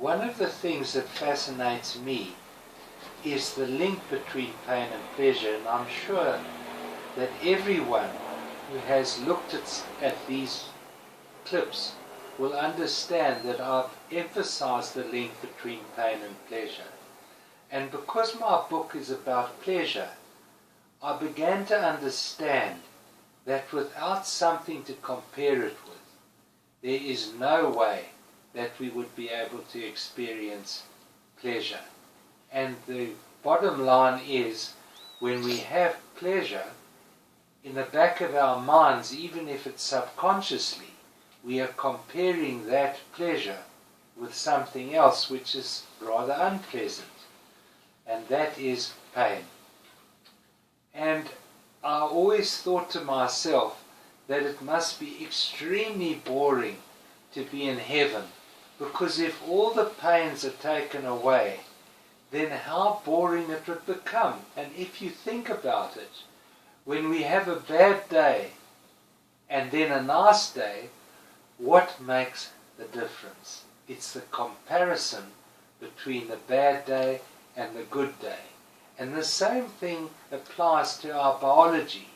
One of the things that fascinates me is the link between pain and pleasure, and I'm sure that everyone who has looked at these clips will understand that I've emphasized the link between pain and pleasure. And because my book is about pleasure, I began to understand that without something to compare it with, there is no way that we would be able to experience pleasure. And the bottom line is, when we have pleasure, in the back of our minds, even if it's subconsciously, we are comparing that pleasure with something else which is rather unpleasant, and that is pain. And I always thought to myself that it must be extremely boring to be in heaven, because if all the pains are taken away, then how boring it would become. And if you think about it, when we have a bad day and then a nice day, what makes the difference? It's the comparison between the bad day and the good day. And the same thing applies to our biology.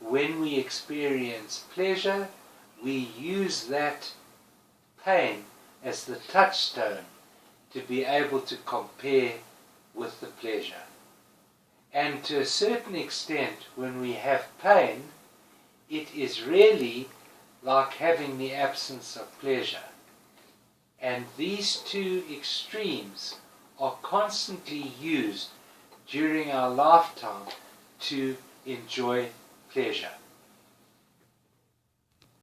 When we experience pleasure, we use that pain as the touchstone to be able to compare with the pleasure. And to a certain extent, when we have pain, it is really like having the absence of pleasure. And these two extremes are constantly used during our lifetime to enjoy pleasure.